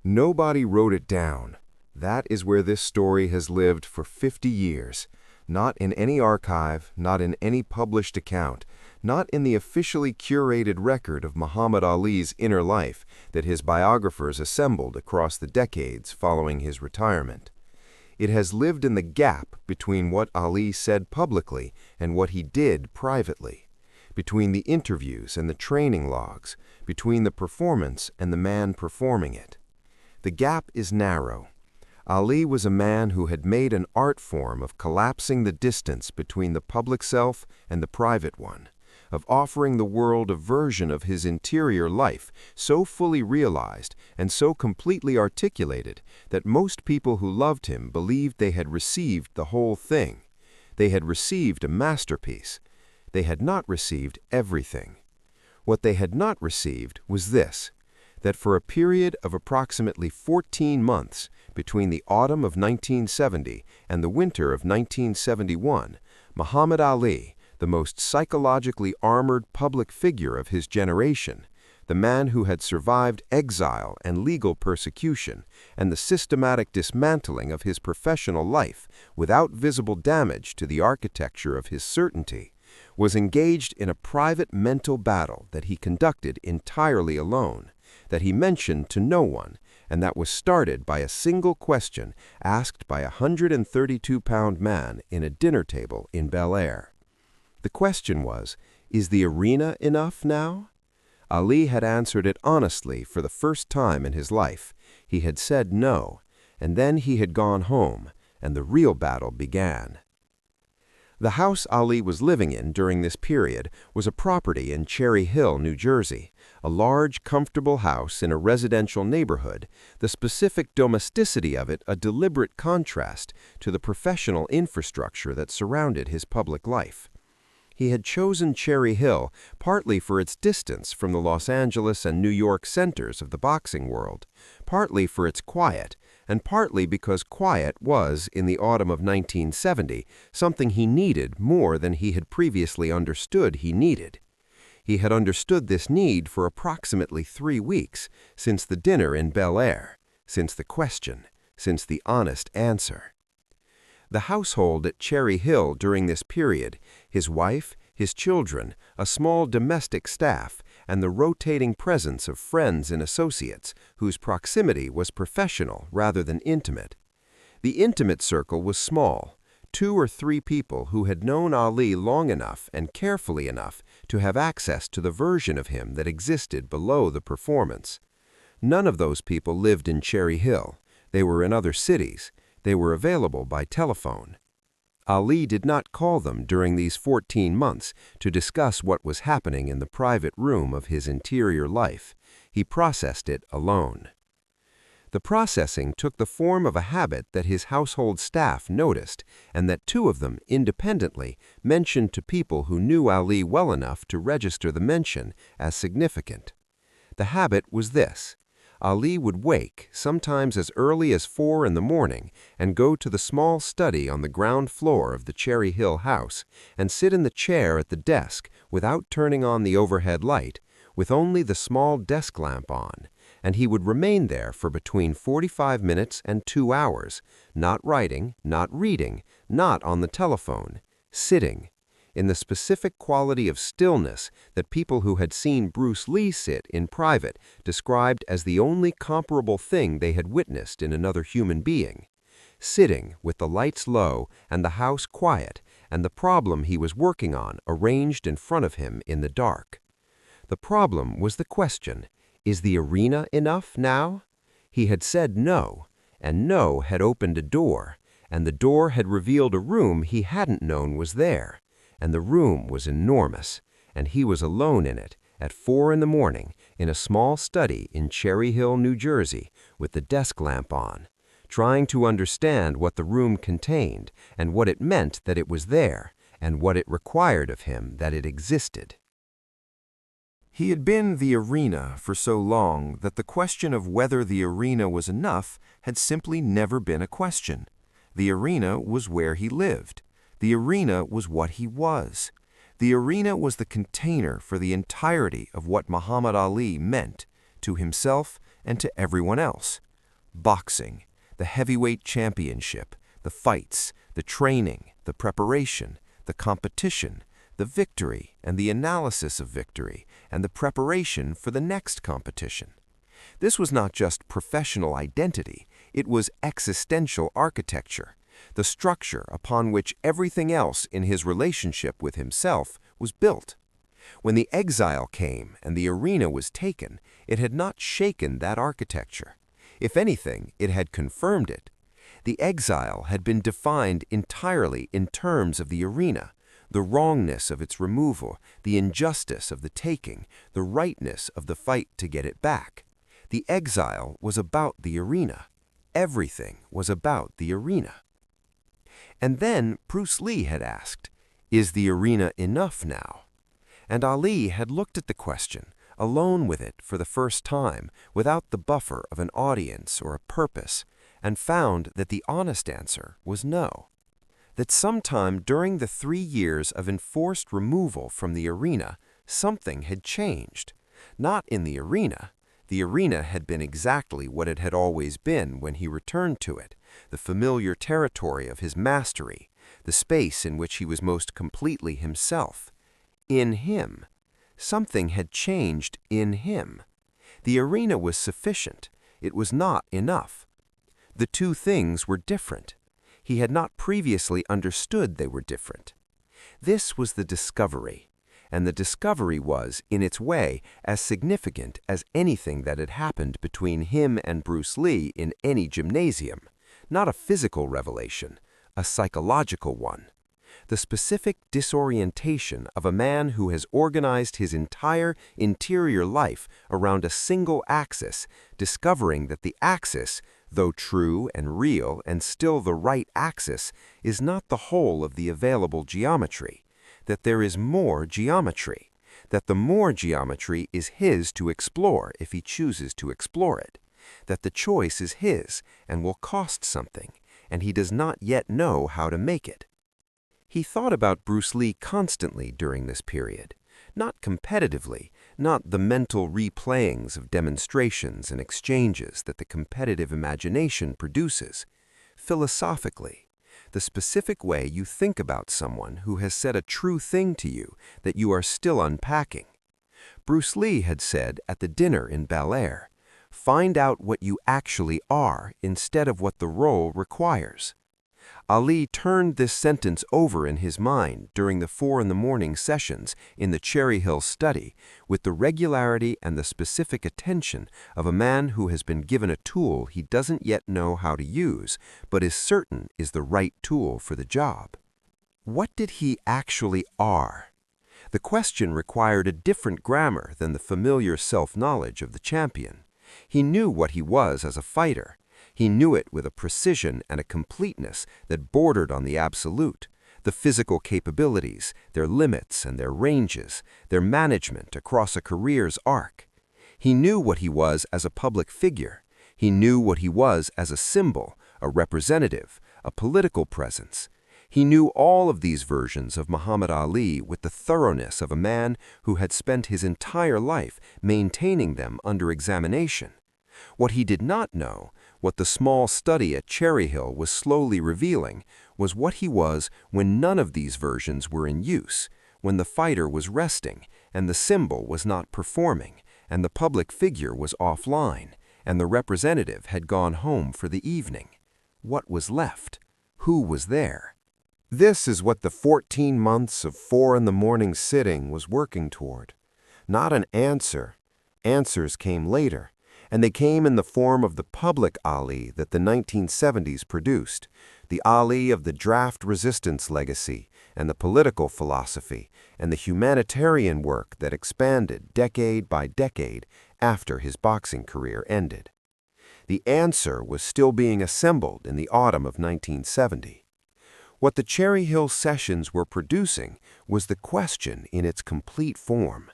Nobody wrote it down. That is where this story has lived for 50 years. Not in any archive, not in any published account, not in the officially curated record of Muhammad Ali's inner life that his biographers assembled across the decades following his retirement. It has lived in the gap between what Ali said publicly and what he did privately, between the interviews and the training logs, between the performance and the man performing it. The gap is narrow. Ali was a man who had made an art form of collapsing the distance between the public self and the private one, of offering the world a version of his interior life so fully realized and so completely articulated that most people who loved him believed they had received the whole thing. They had received a masterpiece. They had not received everything. What they had not received was this: that for a period of approximately 14 months between the autumn of 1970 and the winter of 1971, Muhammad Ali, the most psychologically armored public figure of his generation, the man who had survived exile and legal persecution and the systematic dismantling of his professional life without visible damage to the architecture of his certainty, was engaged in a private mental battle that he conducted entirely alone, that he mentioned to no one, and that was started by a single question asked by a 132-pound man in a dinner table in Bel Air. The question was, "Is the arena enough now?" Ali had answered it honestly for the first time in his life. He had said no, and then he had gone home, and the real battle began. The house Ali was living in during this period was a property in Cherry Hill, New Jersey, a large, comfortable house in a residential neighborhood, the specific domesticity of it a deliberate contrast to the professional infrastructure that surrounded his public life. He had chosen Cherry Hill partly for its distance from the Los Angeles and New York centers of the boxing world, partly for its quiet, and partly because quiet was, in the autumn of 1970, something he needed more than he had previously understood he needed. He had understood this need for approximately 3 weeks, since the dinner in Bel Air, since the question, since the honest answer. The household at Cherry Hill during this period, his wife, his children, a small domestic staff, and the rotating presence of friends and associates whose proximity was professional rather than intimate. The intimate circle was small, 2 or 3 people who had known Ali long enough and carefully enough to have access to the version of him that existed below the performance. None of those people lived in Cherry Hill. They were in other cities. They were available by telephone. Ali did not call them during these 14 months to discuss what was happening in the private room of his interior life. He processed it alone. The processing took the form of a habit that his household staff noticed, and that 2 of them, independently, mentioned to people who knew Ali well enough to register the mention as significant. The habit was this: Ali would wake, sometimes as early as 4 in the morning, and go to the small study on the ground floor of the Cherry Hill house, and sit in the chair at the desk without turning on the overhead light, with only the small desk lamp on, and he would remain there for between 45 minutes and 2 hours, not writing, not reading, not on the telephone, sitting, in the specific quality of stillness that people who had seen Bruce Lee sit in private described as the only comparable thing they had witnessed in another human being, sitting with the lights low and the house quiet and the problem he was working on arranged in front of him in the dark. The problem was the question, is the arena enough now? He had said no, and no had opened a door, and the door had revealed a room he hadn't known was there. And the room was enormous, and he was alone in it at 4 in the morning in a small study in Cherry Hill, New Jersey, with the desk lamp on, trying to understand what the room contained and what it meant that it was there, and what it required of him that it existed. He had been the arena for so long that the question of whether the arena was enough had simply never been a question. The arena was where he lived. The arena was what he was. The arena was the container for the entirety of what Muhammad Ali meant, to himself and to everyone else. Boxing, the heavyweight championship, the fights, the training, the preparation, the competition, the victory and the analysis of victory, and the preparation for the next competition. This was not just professional identity, it was existential architecture, the structure upon which everything else in his relationship with himself was built. When the exile came and the arena was taken, it had not shaken that architecture. If anything, it had confirmed it. The exile had been defined entirely in terms of the arena, the wrongness of its removal, the injustice of the taking, the rightness of the fight to get it back. The exile was about the arena. Everything was about the arena. And then Bruce Lee had asked, "Is the arena enough now?" And Ali had looked at the question, alone with it for the first time, without the buffer of an audience or a purpose, and found that the honest answer was no. That sometime during the 3 years of enforced removal from the arena, something had changed. Not in the arena. The arena had been exactly what it had always been when he returned to it, the familiar territory of his mastery, the space in which he was most completely himself. In him. Something had changed in him. The arena was sufficient. It was not enough. The two things were different. He had not previously understood they were different. This was the discovery, and the discovery was, in its way, as significant as anything that had happened between him and Bruce Lee in any gymnasium. Not a physical revelation, a psychological one. The specific disorientation of a man who has organized his entire interior life around a single axis, discovering that the axis, though true and real and still the right axis, is not the whole of the available geometry, that there is more geometry, that the more geometry is his to explore if he chooses to explore it, that the choice is his and will cost something, and he does not yet know how to make it. He thought about Bruce Lee constantly during this period, not competitively, not the mental replayings of demonstrations and exchanges that the competitive imagination produces, philosophically, the specific way you think about someone who has said a true thing to you that you are still unpacking. Bruce Lee had said at the dinner in Bel Air, "Find out what you actually are instead of what the role requires." Ali turned this sentence over in his mind during the 4 a.m. sessions in the Cherry Hill study with the regularity and the specific attention of a man who has been given a tool he doesn't yet know how to use, but is certain is the right tool for the job. What did he actually are? The question required a different grammar than the familiar self-knowledge of the champion. He knew what he was as a fighter. He knew it with a precision and a completeness that bordered on the absolute, the physical capabilities, their limits and their ranges, their management across a career's arc. He knew what he was as a public figure. He knew what he was as a symbol, a representative, a political presence. He knew all of these versions of Muhammad Ali with the thoroughness of a man who had spent his entire life maintaining them under examination. What he did not know, what the small study at Cherry Hill was slowly revealing, was what he was when none of these versions were in use, when the fighter was resting, and the symbol was not performing, and the public figure was offline, and the representative had gone home for the evening. What was left? Who was there? This is what the 14 months of 4 a.m. sitting was working toward. Not an answer. Answers came later. And they came in the form of the public Ali that the 1970s produced, the Ali of the draft resistance legacy and the political philosophy and the humanitarian work that expanded decade by decade after his boxing career ended. The answer was still being assembled in the autumn of 1970. What the Cherry Hill sessions were producing was the question in its complete form.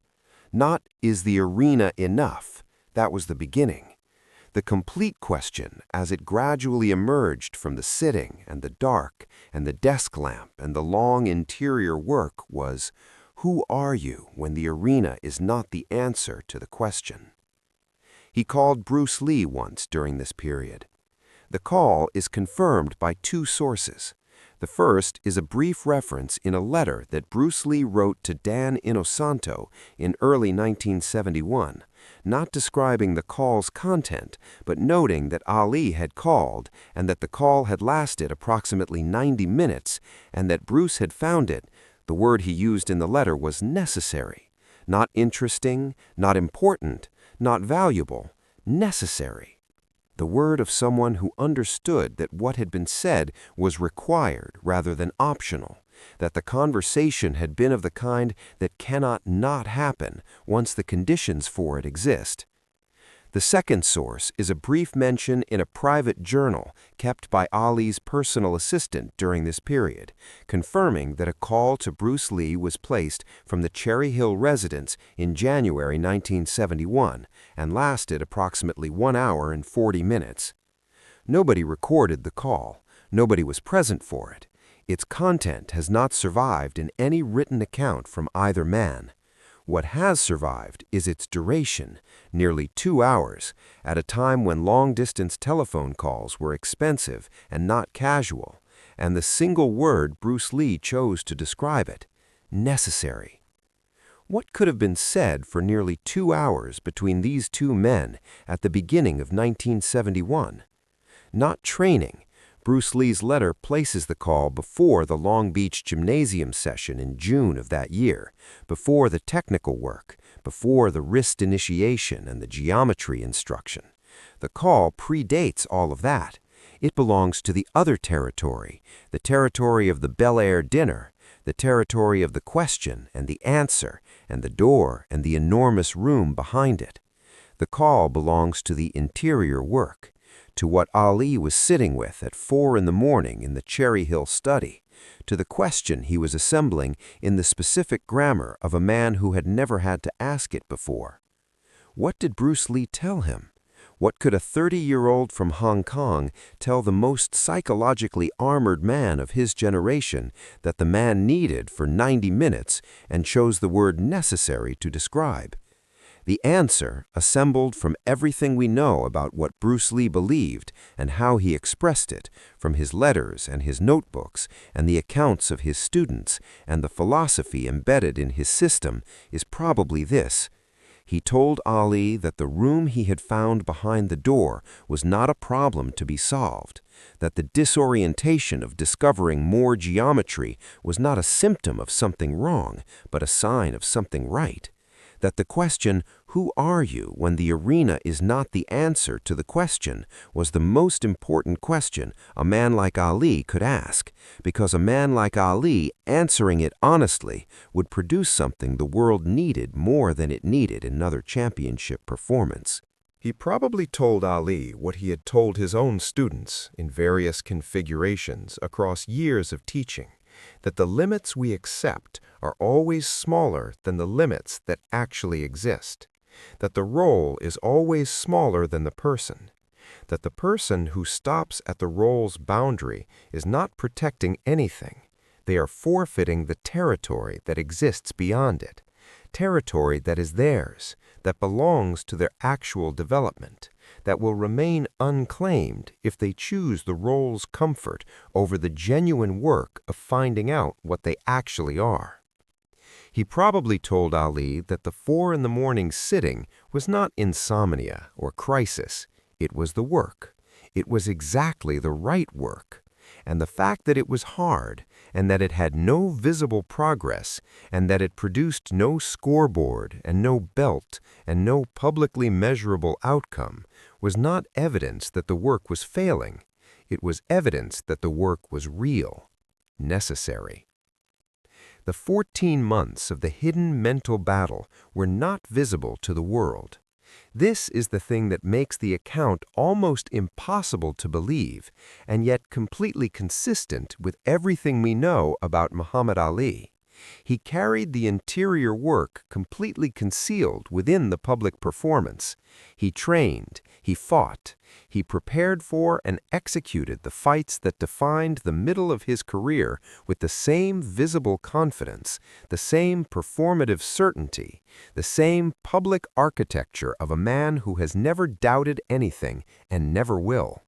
Not, is the arena enough? That was the beginning. The complete question, as it gradually emerged from the sitting and the dark and the desk lamp and the long interior work, was, who are you when the arena is not the answer to the question? He called Bruce Lee once during this period. The call is confirmed by two sources. The first is a brief reference in a letter that Bruce Lee wrote to Dan Inosanto in early 1971, not describing the call's content, but noting that Ali had called and that the call had lasted approximately 90 minutes and that Bruce had found it. The word he used in the letter was necessary. Not interesting, not important, not valuable, necessary. The word of someone who understood that what had been said was required rather than optional, that the conversation had been of the kind that cannot not happen once the conditions for it exist. The second source is a brief mention in a private journal kept by Ali's personal assistant during this period, confirming that a call to Bruce Lee was placed from the Cherry Hill residence in January 1971 and lasted approximately 1 hour and 40 minutes. Nobody recorded the call. Nobody was present for it. Its content has not survived in any written account from either man. What has survived is its duration, nearly 2 hours, at a time when long-distance telephone calls were expensive and not casual, and the single word Bruce Lee chose to describe it: necessary. What could have been said for nearly 2 hours between these two men at the beginning of 1971? Not training. Bruce Lee's letter places the call before the Long Beach gymnasium session in June of that year, before the technical work, before the wrist initiation and the geometry instruction. The call predates all of that. It belongs to the other territory, the territory of the Bel Air dinner, the territory of the question and the answer and the door and the enormous room behind it. The call belongs to the interior work, to what Ali was sitting with at 4 in the morning in the Cherry Hill study, to the question he was assembling in the specific grammar of a man who had never had to ask it before. What did Bruce Lee tell him? What could a 30-year-old from Hong Kong tell the most psychologically armored man of his generation that the man needed for 90 minutes and chose the word necessary to describe? The answer, assembled from everything we know about what Bruce Lee believed and how he expressed it, from his letters and his notebooks and the accounts of his students and the philosophy embedded in his system, is probably this. He told Ali that the room he had found behind the door was not a problem to be solved, that the disorientation of discovering more geometry was not a symptom of something wrong, but a sign of something right, that the question, "Who are you?" when the arena is not the answer to the question, was the most important question a man like Ali could ask, because a man like Ali answering it honestly would produce something the world needed more than it needed another championship performance. He probably told Ali what he had told his own students in various configurations across years of teaching, that the limits we accept are always smaller than the limits that actually exist, that the role is always smaller than the person, that the person who stops at the role's boundary is not protecting anything. They are forfeiting the territory that exists beyond it, territory that is theirs, that belongs to their actual development, that will remain unclaimed if they choose the role's comfort over the genuine work of finding out what they actually are. He probably told Ali that the 4 in the morning sitting was not insomnia or crisis. It was the work. It was exactly the right work. And the fact that it was hard, and that it had no visible progress, and that it produced no scoreboard and no belt and no publicly measurable outcome, was not evidence that the work was failing. It was evidence that the work was real, necessary. The 14 months of the hidden mental battle were not visible to the world. This is the thing that makes the account almost impossible to believe, and yet completely consistent with everything we know about Muhammad Ali. He carried the interior work completely concealed within the public performance. He trained, he fought, he prepared for and executed the fights that defined the middle of his career with the same visible confidence, the same performative certainty, the same public architecture of a man who has never doubted anything and never will.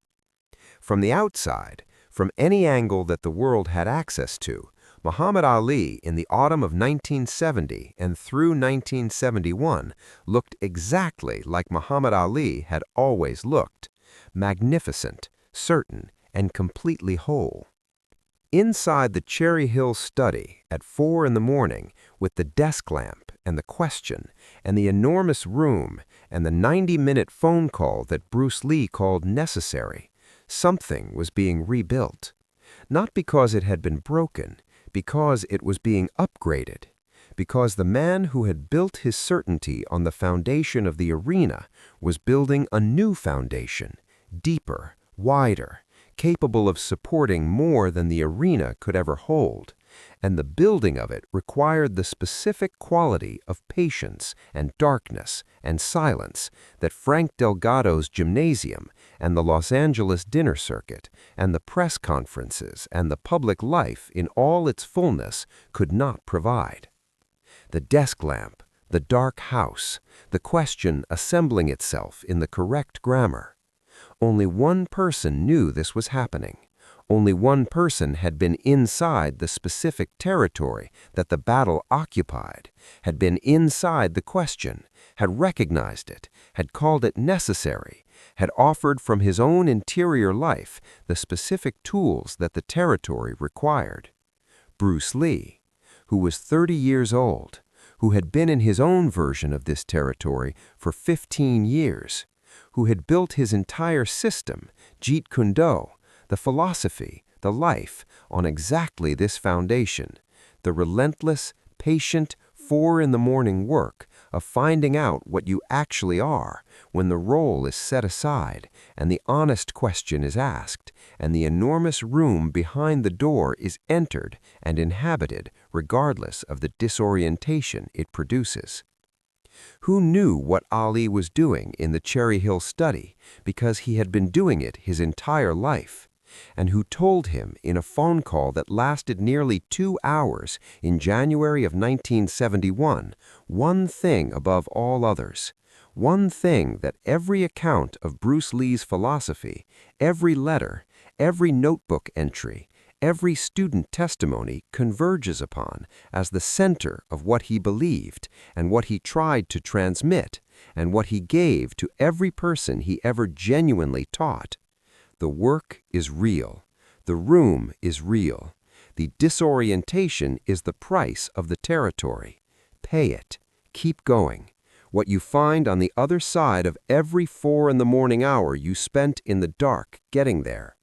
From the outside, from any angle that the world had access to, Muhammad Ali in the autumn of 1970 and through 1971 looked exactly like Muhammad Ali had always looked, magnificent, certain, and completely whole. Inside the Cherry Hill study at 4 in the morning, with the desk lamp and the question and the enormous room and the 90-minute phone call that Bruce Lee called necessary, something was being rebuilt. Not because it had been broken, because it was being upgraded, because the man who had built his certainty on the foundation of the arena was building a new foundation, deeper, wider, capable of supporting more than the arena could ever hold, and the building of it required the specific quality of patience and darkness and silence that Frank Delgado's gymnasium and the Los Angeles dinner circuit and the press conferences and the public life in all its fullness could not provide. The desk lamp, the dark house, the question assembling itself in the correct grammar. Only one person knew this was happening. Only one person had been inside the specific territory that the battle occupied, had been inside the question, had recognized it, had called it necessary, had offered from his own interior life the specific tools that the territory required. Bruce Lee, who was 30 years old, who had been in his own version of this territory for 15 years, who had built his entire system, Jeet Kune Do, the philosophy, the life, on exactly this foundation, the relentless, patient, 4 in the morning work of finding out what you actually are when the role is set aside and the honest question is asked and the enormous room behind the door is entered and inhabited regardless of the disorientation it produces. Who knew what Ali was doing in the Cherry Hill study because he had been doing it his entire life, and who told him in a phone call that lasted nearly 2 hours in January of 1971 one thing above all others, one thing that every account of Bruce Lee's philosophy, every letter, every notebook entry, every student testimony converges upon as the center of what he believed and what he tried to transmit and what he gave to every person he ever genuinely taught. The work is real. The room is real. The disorientation is the price of the territory. Pay it. Keep going. What you find on the other side of every 4 in the morning hour you spent in the dark getting there.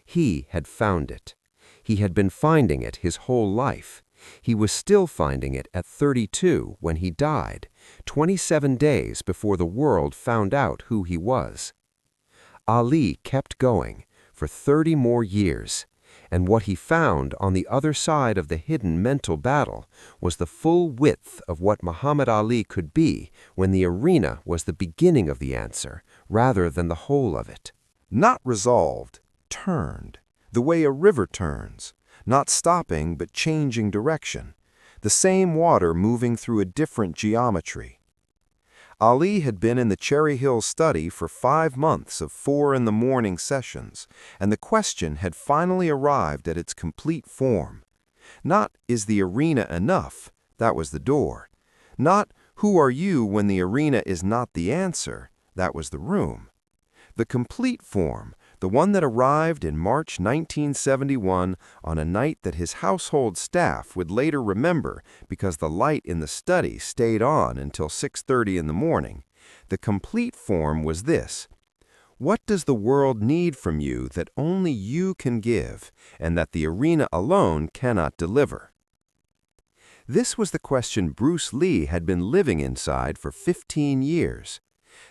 He had found it. He had been finding it his whole life. He was still finding it at 32 when he died, 27 days before the world found out who he was. Ali kept going for 30 more years, and what he found on the other side of the hidden mental battle was the full width of what Muhammad Ali could be when the arena was the beginning of the answer rather than the whole of it. Not resolved, turned, the way a river turns, not stopping but changing direction, the same water moving through a different geometry. Ali had been in the Cherry Hill study for 5 months of 4 in the morning sessions, and the question had finally arrived at its complete form. Not, is the arena enough? That was the door. Not, who are you when the arena is not the answer? That was the room. The complete form, the one that arrived in March 1971 on a night that his household staff would later remember because the light in the study stayed on until 6:30 in the morning. The complete form was this: what does the world need from you that only you can give and that the arena alone cannot deliver? This was the question Bruce Lee had been living inside for 15 years.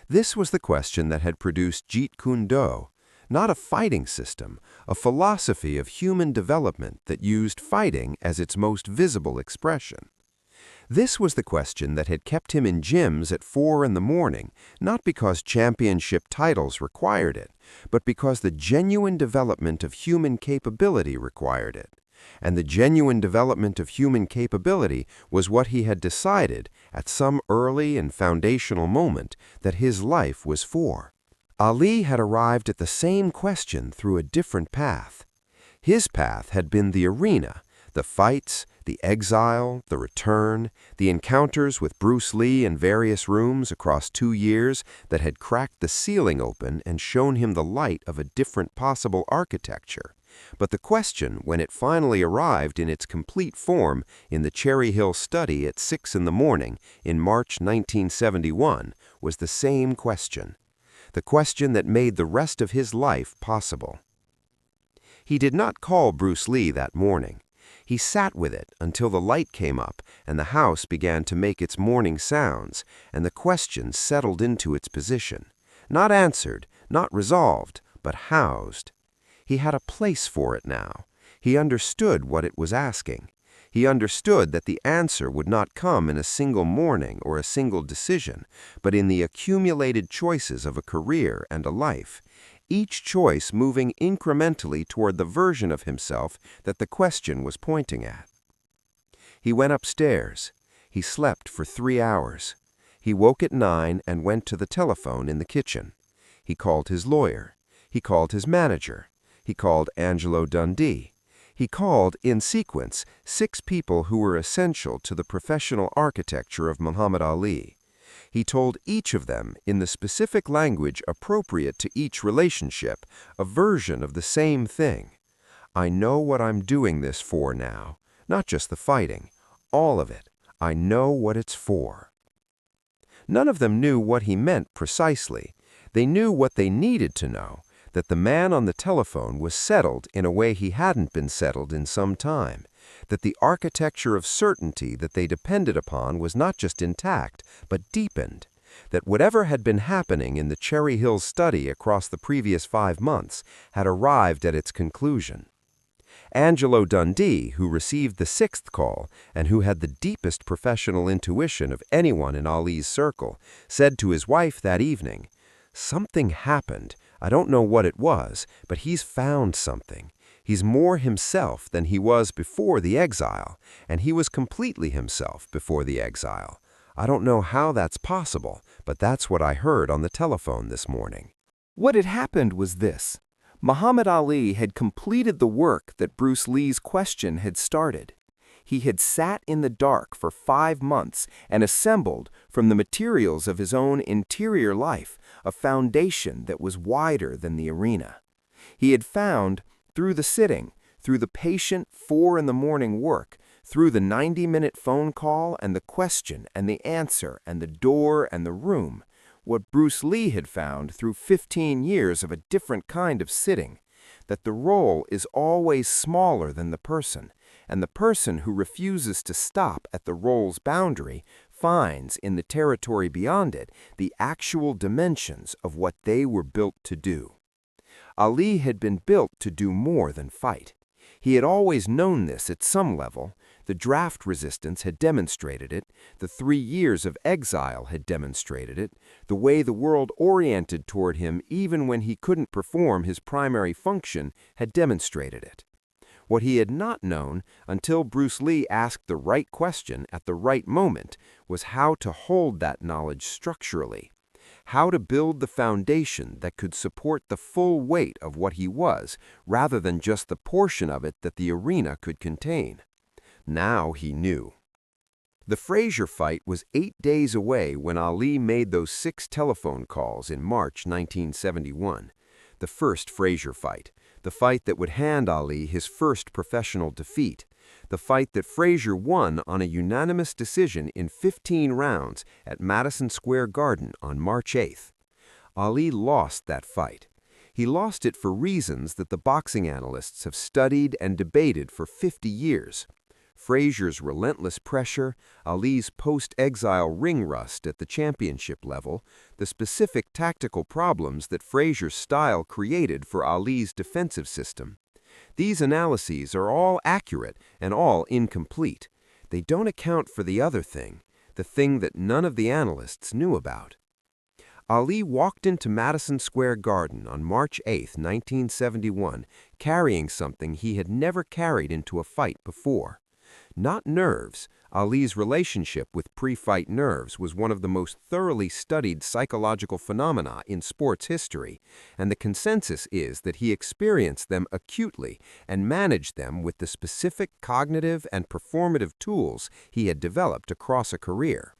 This was the question that had produced Jeet Kune Do. Not a fighting system, a philosophy of human development that used fighting as its most visible expression. This was the question that had kept him in gyms at 4 in the morning, not because championship titles required it, but because the genuine development of human capability required it. And the genuine development of human capability was what he had decided, at some early and foundational moment, that his life was for. Ali had arrived at the same question through a different path. His path had been the arena, the fights, the exile, the return, the encounters with Bruce Lee in various rooms across 2 years that had cracked the ceiling open and shown him the light of a different possible architecture. But the question, when it finally arrived in its complete form in the Cherry Hill study at 6 in the morning in March 1971, was the same question. The question that made the rest of his life possible. He did not call Bruce Lee that morning. He sat with it until the light came up and the house began to make its morning sounds, and the question settled into its position. Not answered, not resolved, but housed. He had a place for it now. He understood what it was asking. He understood that the answer would not come in a single morning or a single decision, but in the accumulated choices of a career and a life, each choice moving incrementally toward the version of himself that the question was pointing at. He went upstairs. He slept for 3 hours. He woke at 9 and went to the telephone in the kitchen. He called his lawyer. He called his manager. He called Angelo Dundee. He called, in sequence, 6 people who were essential to the professional architecture of Muhammad Ali. He told each of them, in the specific language appropriate to each relationship, a version of the same thing. I know what I'm doing this for now, not just the fighting, all of it. I know what it's for. None of them knew what he meant precisely. They knew what they needed to know, that the man on the telephone was settled in a way he hadn't been settled in some time, that the architecture of certainty that they depended upon was not just intact, but deepened, that whatever had been happening in the Cherry Hill study across the previous 5 months had arrived at its conclusion. Angelo Dundee, who received the 6th call and who had the deepest professional intuition of anyone in Ali's circle, said to his wife that evening, "Something happened. I don't know what it was, but he's found something. He's more himself than he was before the exile, and he was completely himself before the exile. I don't know how that's possible, but that's what I heard on the telephone this morning." What had happened was this. Muhammad Ali had completed the work that Bruce Lee's question had started. He had sat in the dark for 5 months and assembled, from the materials of his own interior life, a foundation that was wider than the arena. He had found, through the sitting, through the patient 4 in the morning work, through the 90-minute phone call and the question and the answer and the door and the room, what Bruce Lee had found through 15 years of a different kind of sitting, that the role is always smaller than the person, and the person who refuses to stop at the role's boundary finds in the territory beyond it the actual dimensions of what they were built to do. Ali had been built to do more than fight. He had always known this at some level. The draft resistance had demonstrated it. The 3 years of exile had demonstrated it. The way the world oriented toward him even when he couldn't perform his primary function had demonstrated it. What he had not known until Bruce Lee asked the right question at the right moment was how to hold that knowledge structurally, how to build the foundation that could support the full weight of what he was rather than just the portion of it that the arena could contain. Now he knew. The Frazier fight was 8 days away when Ali made those 6 telephone calls in March 1971. The first Frazier fight, the fight that would hand Ali his first professional defeat, the fight that Frazier won on a unanimous decision in 15 rounds at Madison Square Garden on March 8th. Ali lost that fight. He lost it for reasons that the boxing analysts have studied and debated for 50 years. Frazier's relentless pressure, Ali's post-exile ring rust at the championship level, the specific tactical problems that Frazier's style created for Ali's defensive system. These analyses are all accurate and all incomplete. They don't account for the other thing, the thing that none of the analysts knew about. Ali walked into Madison Square Garden on March 8, 1971, carrying something he had never carried into a fight before. Not nerves. Ali's relationship with pre-fight nerves was one of the most thoroughly studied psychological phenomena in sports history, and the consensus is that he experienced them acutely and managed them with the specific cognitive and performative tools he had developed across a career.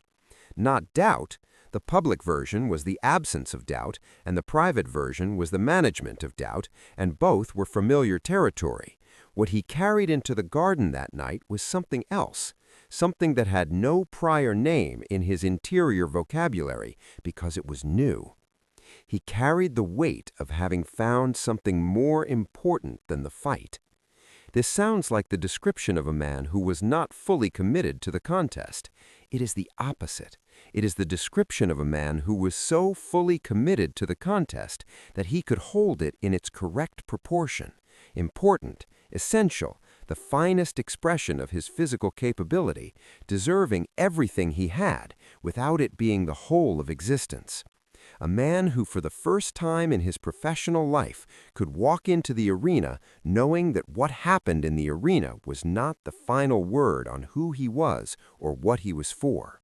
Not doubt. The public version was the absence of doubt, and the private version was the management of doubt, and both were familiar territory. What he carried into the garden that night was something else, something that had no prior name in his interior vocabulary because it was new. He carried the weight of having found something more important than the fight. This sounds like the description of a man who was not fully committed to the contest. It is the opposite. It is the description of a man who was so fully committed to the contest that he could hold it in its correct proportion, important, essential, the finest expression of his physical capability, deserving everything he had, without it being the whole of existence. A man who for the first time in his professional life could walk into the arena knowing that what happened in the arena was not the final word on who he was or what he was for.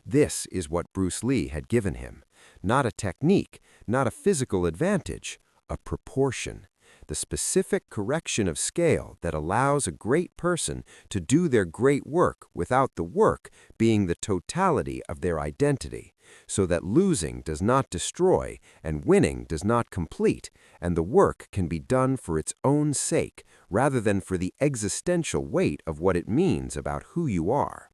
This is what Bruce Lee had given him. Not a technique, not a physical advantage, a proportion. The specific correction of scale that allows a great person to do their great work without the work being the totality of their identity, so that losing does not destroy and winning does not complete, and the work can be done for its own sake rather than for the existential weight of what it means about who you are.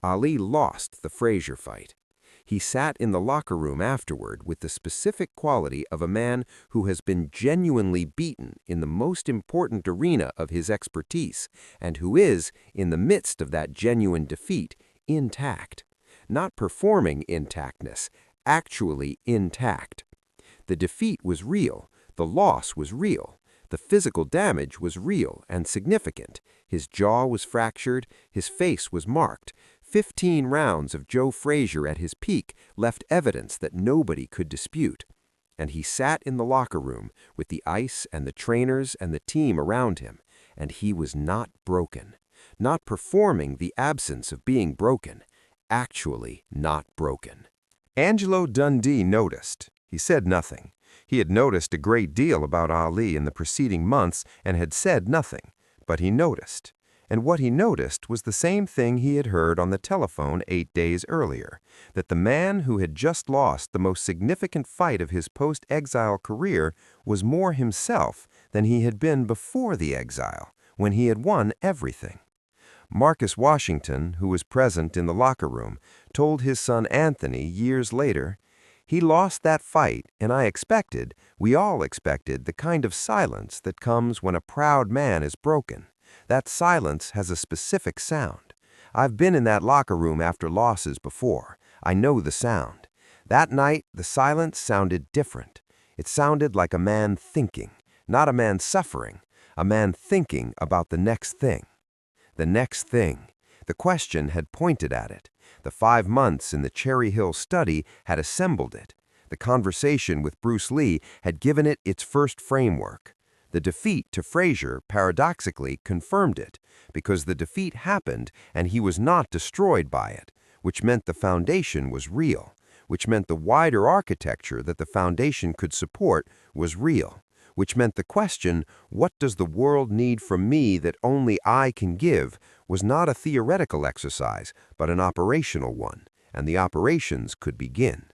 Ali lost the Frazier fight. He sat in the locker room afterward with the specific quality of a man who has been genuinely beaten in the most important arena of his expertise, and who is, in the midst of that genuine defeat, intact. Not performing intactness, actually intact. The defeat was real, the loss was real, the physical damage was real and significant. His jaw was fractured, his face was marked. 15 rounds of Joe Frazier at his peak left evidence that nobody could dispute. And he sat in the locker room with the ice and the trainers and the team around him, and he was not broken. Not performing the absence of being broken. Actually not broken. Angelo Dundee noticed. He said nothing. He had noticed a great deal about Ali in the preceding months and had said nothing, but he noticed. And what he noticed was the same thing he had heard on the telephone 8 days earlier, that the man who had just lost the most significant fight of his post-exile career was more himself than he had been before the exile, when he had won everything. Marcus Washington, who was present in the locker room, told his son Anthony years later, "He lost that fight, and we all expected, the kind of silence that comes when a proud man is broken. That silence has a specific sound. I've been in that locker room after losses before. I know the sound. That night, the silence sounded different. It sounded like a man thinking, not a man suffering, a man thinking about the next thing. The next thing. The question had pointed at it. The 5 months in the Cherry Hill study had assembled it. The conversation with Bruce Lee had given it its first framework. The defeat to Frazier paradoxically confirmed it, because the defeat happened and he was not destroyed by it, which meant the foundation was real, which meant the wider architecture that the foundation could support was real, which meant the question, what does the world need from me that only I can give, was not a theoretical exercise, but an operational one, and the operations could begin.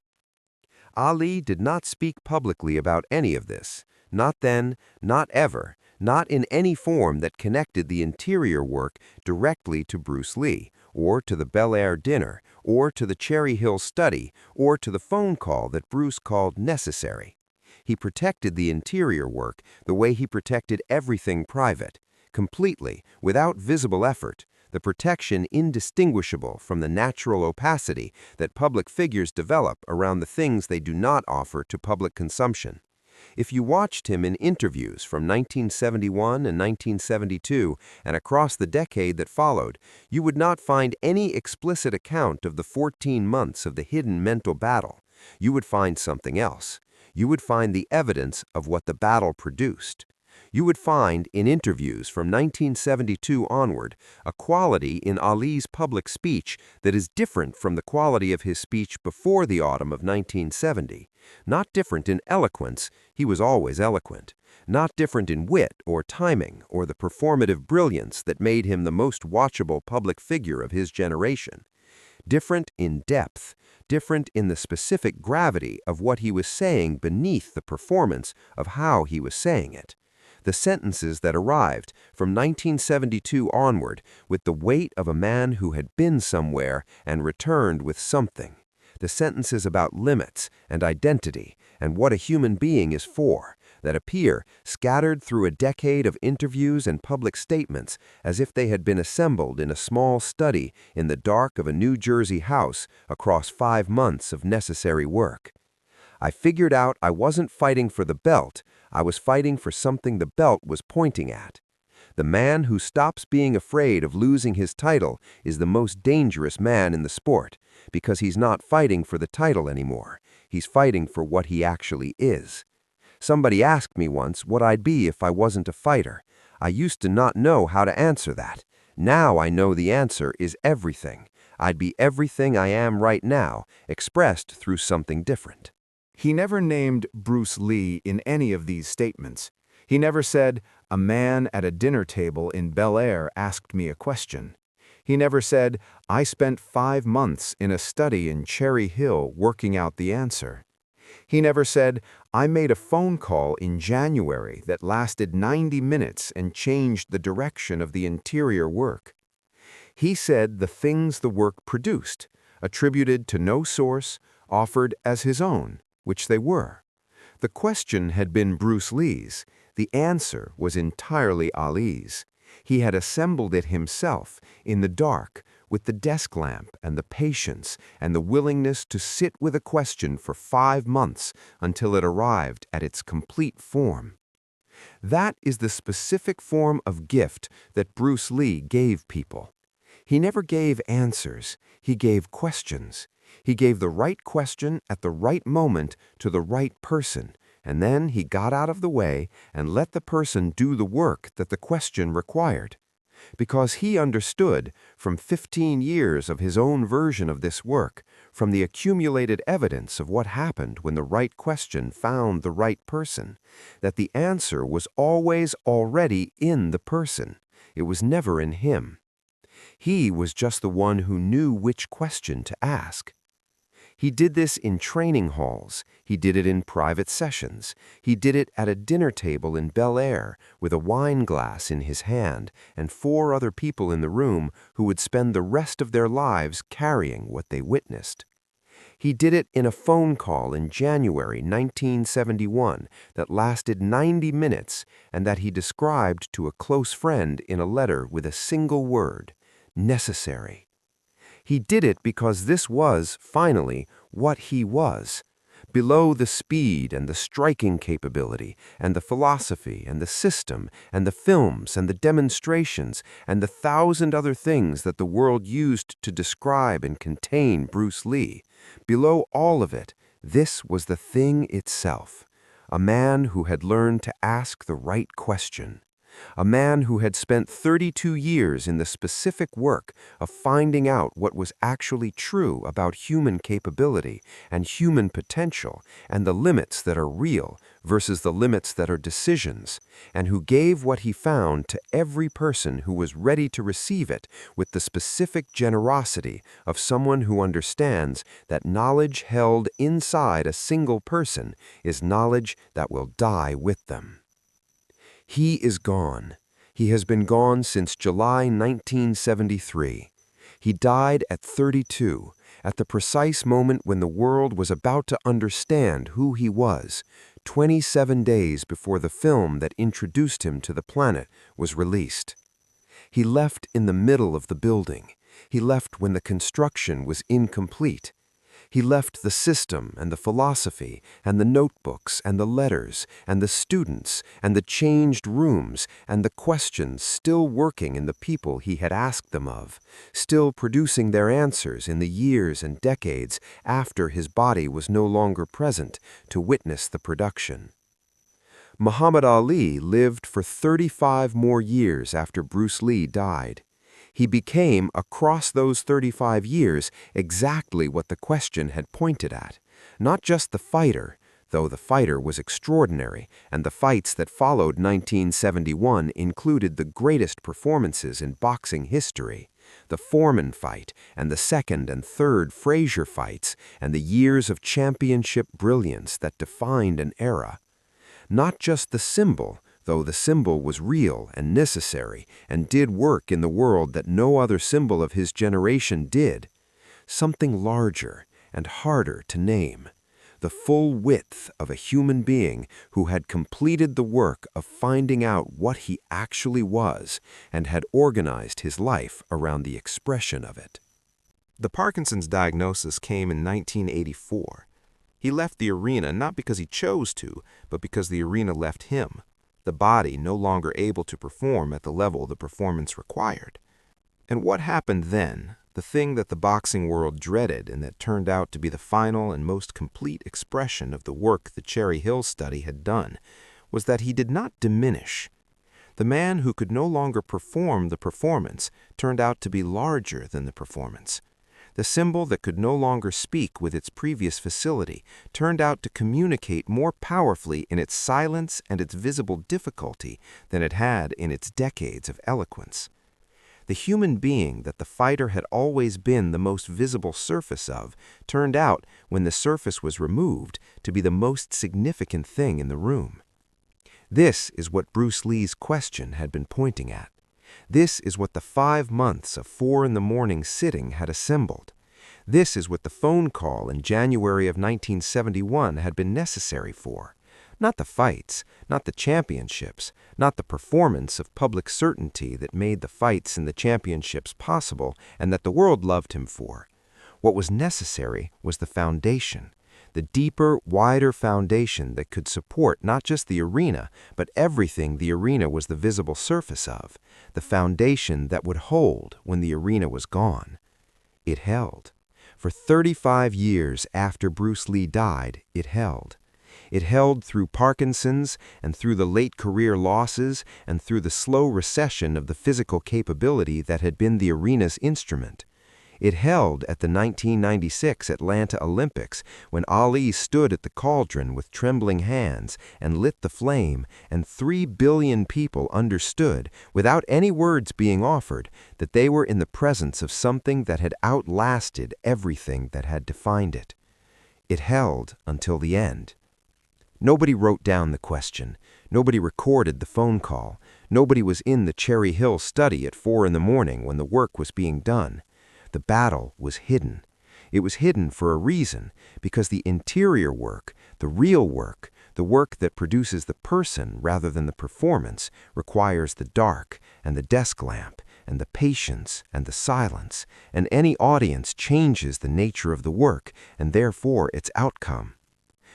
Ali did not speak publicly about any of this. Not then, not ever, not in any form that connected the interior work directly to Bruce Lee, or to the Bel Air dinner, or to the Cherry Hill study, or to the phone call that Bruce called necessary. He protected the interior work the way he protected everything private, completely, without visible effort, the protection indistinguishable from the natural opacity that public figures develop around the things they do not offer to public consumption. If you watched him in interviews from 1971 and 1972 and across the decade that followed, you would not find any explicit account of the 14 months of the hidden mental battle. You would find something else. You would find the evidence of what the battle produced. You would find, in interviews from 1972 onward, a quality in Ali's public speech that is different from the quality of his speech before the autumn of 1970. Not different in eloquence, he was always eloquent. Not different in wit or timing or the performative brilliance that made him the most watchable public figure of his generation. Different in depth, different in the specific gravity of what he was saying beneath the performance of how he was saying it. The sentences that arrived from 1972 onward with the weight of a man who had been somewhere and returned with something. The sentences about limits and identity and what a human being is for, that appear scattered through a decade of interviews and public statements as if they had been assembled in a small study in the dark of a New Jersey house across 5 months of necessary work. I figured out I wasn't fighting for the belt, I was fighting for something the belt was pointing at. The man who stops being afraid of losing his title is the most dangerous man in the sport, because he's not fighting for the title anymore. He's fighting for what he actually is. Somebody asked me once what I'd be if I wasn't a fighter. I used to not know how to answer that. Now I know the answer is everything. I'd be everything I am right now, expressed through something different. He never named Bruce Lee in any of these statements. He never said, "A man at a dinner table in Bel Air asked me a question." He never said, "I spent 5 months in a study in Cherry Hill working out the answer." He never said, "I made a phone call in January that lasted 90 minutes and changed the direction of the interior work." He said the things the work produced, attributed to no source, offered as his own, which they were. The question had been Bruce Lee's. The answer was entirely Ali's. He had assembled it himself, in the dark, with the desk lamp and the patience and the willingness to sit with a question for 5 months until it arrived at its complete form. That is the specific form of gift that Bruce Lee gave people. He never gave answers, he gave questions. He gave the right question at the right moment to the right person, and then he got out of the way and let the person do the work that the question required. Because he understood, from 15 years of his own version of this work, from the accumulated evidence of what happened when the right question found the right person, that the answer was always already in the person. It was never in him. He was just the one who knew which question to ask. He did this in training halls. He did it in private sessions. He did it at a dinner table in Bel Air with a wine glass in his hand and 4 other people in the room who would spend the rest of their lives carrying what they witnessed. He did it in a phone call in January 1971 that lasted 90 minutes and that he described to a close friend in a letter with a single word: necessary. He did it because this was, finally, what he was. Below the speed and the striking capability and the philosophy and the system and the films and the demonstrations and the 1,000 other things that the world used to describe and contain Bruce Lee, below all of it, this was the thing itself. A man who had learned to ask the right question. A man who had spent 32 years in the specific work of finding out what was actually true about human capability and human potential and the limits that are real versus the limits that are decisions, and who gave what he found to every person who was ready to receive it with the specific generosity of someone who understands that knowledge held inside a single person is knowledge that will die with them. He is gone. He has been gone since July 1973. He died at 32, at the precise moment when the world was about to understand who he was, 27 days before the film that introduced him to the planet was released. He left in the middle of the building. He left when the construction was incomplete. He left the system and the philosophy and the notebooks and the letters and the students and the changed rooms and the questions still working in the people he had asked them of, still producing their answers in the years and decades after his body was no longer present to witness the production. Muhammad Ali lived for 35 more years after Bruce Lee died. He became, across those 35 years, exactly what the question had pointed at. Not just the fighter, though the fighter was extraordinary, and the fights that followed 1971 included the greatest performances in boxing history. The Foreman fight, and the second and third Frazier fights, and the years of championship brilliance that defined an era. Not just the symbol, though the symbol was real and necessary and did work in the world that no other symbol of his generation did. Something larger and harder to name. The full width of a human being who had completed the work of finding out what he actually was and had organized his life around the expression of it. The Parkinson's diagnosis came in 1984. He left the arena not because he chose to, but because the arena left him. The body no longer able to perform at the level the performance required. And what happened then, the thing that the boxing world dreaded and that turned out to be the final and most complete expression of the work the Cherry Hill study had done, was that he did not diminish. The man who could no longer perform the performance turned out to be larger than the performance. The symbol that could no longer speak with its previous facility turned out to communicate more powerfully in its silence and its visible difficulty than it had in its decades of eloquence. The human being that the fighter had always been the most visible surface of turned out, when the surface was removed, to be the most significant thing in the room. This is what Bruce Lee's question had been pointing at. This is what the 5 months of 4 in the morning sitting had assembled. This is what the phone call in January of 1971 had been necessary for. Not the fights, not the championships, not the performance of public certainty that made the fights and the championships possible and that the world loved him for. What was necessary was the foundation. The deeper, wider foundation that could support not just the arena, but everything the arena was the visible surface of, the foundation that would hold when the arena was gone. It held. For 35 years after Bruce Lee died, it held. It held through Parkinson's and through the late career losses and through the slow recession of the physical capability that had been the arena's instrument. It held at the 1996 Atlanta Olympics when Ali stood at the cauldron with trembling hands and lit the flame, and 3 billion people understood, without any words being offered, that they were in the presence of something that had outlasted everything that had defined it. It held until the end. Nobody wrote down the question. Nobody recorded the phone call. Nobody was in the Cherry Hill study at 4 in the morning when the work was being done. The battle was hidden. It was hidden for a reason, because the interior work, the real work, the work that produces the person rather than the performance, requires the dark and the desk lamp and the patience and the silence, and any audience changes the nature of the work and therefore its outcome.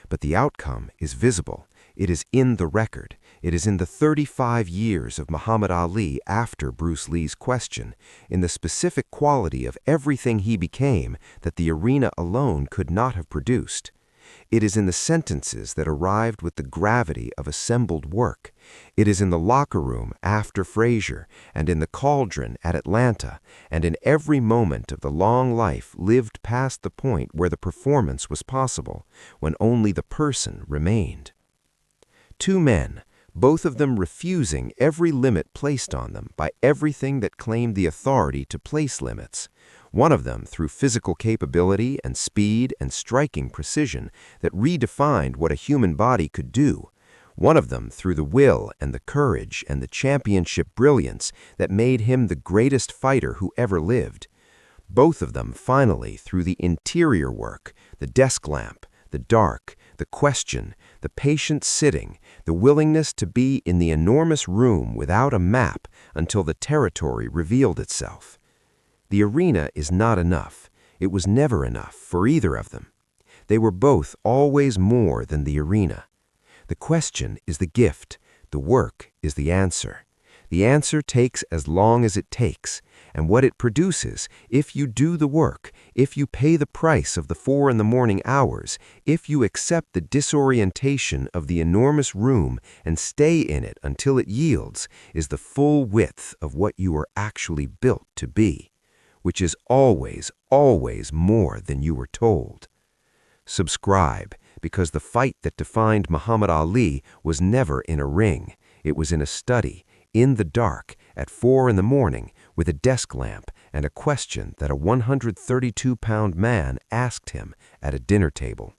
But the outcome is visible. It is in the record. It is in the 35 years of Muhammad Ali after Bruce Lee's question, in the specific quality of everything he became that the arena alone could not have produced. It is in the sentences that arrived with the gravity of assembled work. It is in the locker room after Frazier, and in the cauldron at Atlanta, and in every moment of the long life lived past the point where the performance was possible, when only the person remained. 2 men, both of them refusing every limit placed on them by everything that claimed the authority to place limits. One of them through physical capability and speed and striking precision that redefined what a human body could do. One of them through the will and the courage and the championship brilliance that made him the greatest fighter who ever lived. Both of them finally through the interior work, the desk lamp, the dark, The question, the patient sitting, the willingness to be in the enormous room without a map until the territory revealed itself. The arena is not enough. It was never enough for either of them. They were both always more than the arena. The question is the gift. The work is the answer. The answer takes as long as it takes, and what it produces, if you do the work, if you pay the price of the 4 in the morning hours, if you accept the disorientation of the enormous room and stay in it until it yields, is the full width of what you are actually built to be, which is always, always more than you were told. Subscribe, because the fight that defined Muhammad Ali was never in a ring. It was in a study, in the dark, at 4 in the morning, with a desk lamp and a question that a 132-pound man asked him at a dinner table.